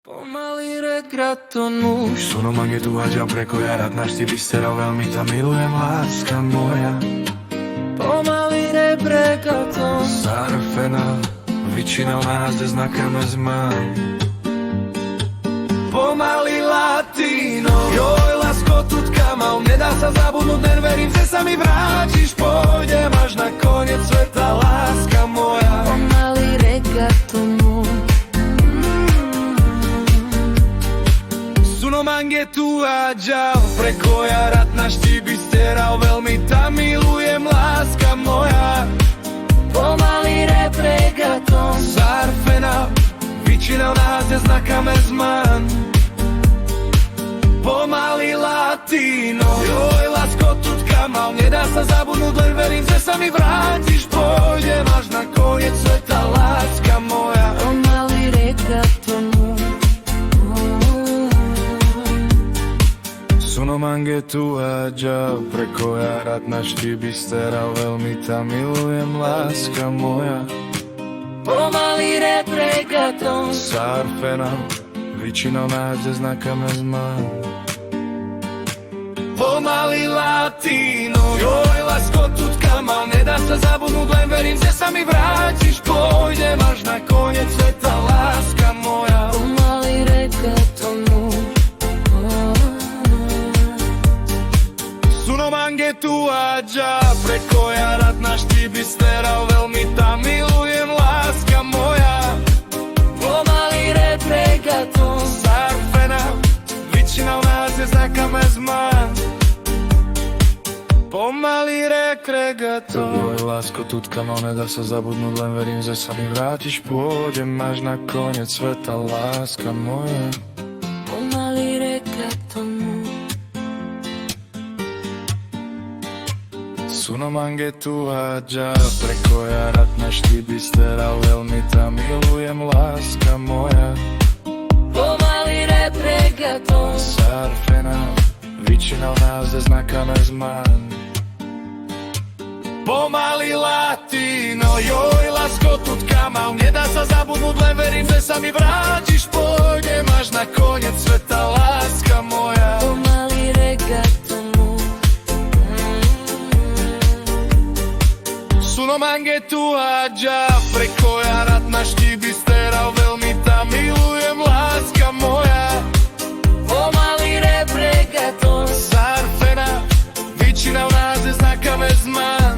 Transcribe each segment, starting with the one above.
Pomaly reggaeton už Sono magnetu haďa preko ja rád náš ty vysteral veľmi ta milujem, láska moja. Pomaly reggaeton Zarfena, vyčinal nás ze znakami zmán. Pomaly latino, joj, lásko, tutka mal. Nedá sa zabudnúť, len verím, že sa mi vrátiš. Pôjdem až na koniec sveta, láska moja. Pomaly reggaeton Suno mangetu haďa preko ja rád náš ty vysteral veľmi ta milujem, láska moja. Pomaly reggaeton Zarfena, vyčinal nás ze znakami zmán. Pomaly latino, joj, lásko, tutka mal. Nedá sa zabudnúť, len verím, že sa mi vrátiš. Pôjdem až na koniec sveta, láska moja. Pomaly reggaeton Sono mangetu haďa preko ja rád náš ty vysteral veľmi ta milujem, láska moja. Pomaly reggaeton Zarfena, vyčinal nás ze znakami zmán. Pomaly latino, joj, lásko, tutka mal. Nedá sa zabudnúť, len verím, že sa mi vrátiš. Pôjdem až na koniec sveta, láska moja. Pomaly reggaeton Suno mangetu haďa preko ja rád náš ty vysteral veľmi ta milujem, láska moja. Pomaly reggaeton Zarfena, vyčinal nás ze znakami zmán. Pomaly reggaeton, joj, lásko, tutka mal. Nedá sa zabudnúť, len verím, že sa mi vrátiš. Pôjdem až na koniec sveta, láska moja. Pomaly reggaeton Suno mangetu haďa preko ja rád náš ty vysteral veľmi ta milujem, láska moja. Pomaly reggaeton Zarfena, vyčinal nás ze znakami zmán. Pomaly latino, joj, lásko, tutka mal. Nedá sa zabudnúť, len verím, že sa mi vrátiš. Pôjdem až na koniec sveta, láska moja. Pomaly reggaeton Suno mangetu haďa preko ja rád náš ty vysteral veľmi ta milujem, láska moja. Pomaly reggaeton Zarfena, vyčinal nás ze znakami zmán.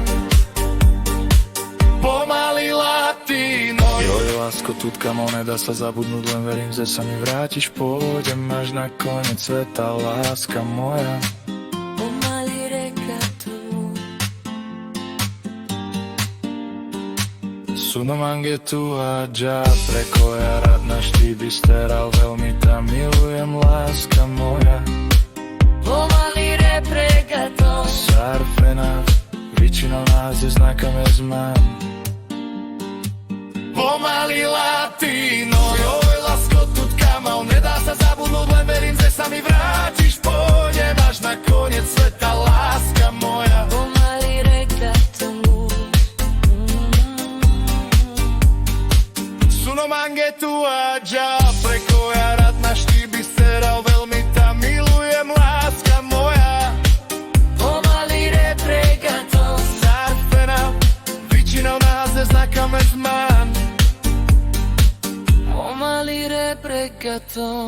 Pomaly latino, joj, lásko, tutka mal. Nedá sa zabudnúť, len verím, že sa mi vrátiš. Pôjdem až na koniec sveta, láska moja. Pomaly reggaeton Suno mangetu haďa preko ja rád náš ty vysteral veľmi ta milujem, láska moja. Pomaly reggaeton Zarfena, vyčinal nás ze znakami zmán. Pomaly latino, joj, lásko, tutka mal. Nedá sa zabudnúť, len verím, že sa mi vrátiš. Pôjdem až na koniec sveta, láska moja. Pomaly reggaeton Suno mangetu haďa preko ja rád náš ty vysteral veľmi ta milujem, láska moja. Pomaly reggaeton Zarfena, vyčinal nás ze znakami zmán. Pomaly reggaeton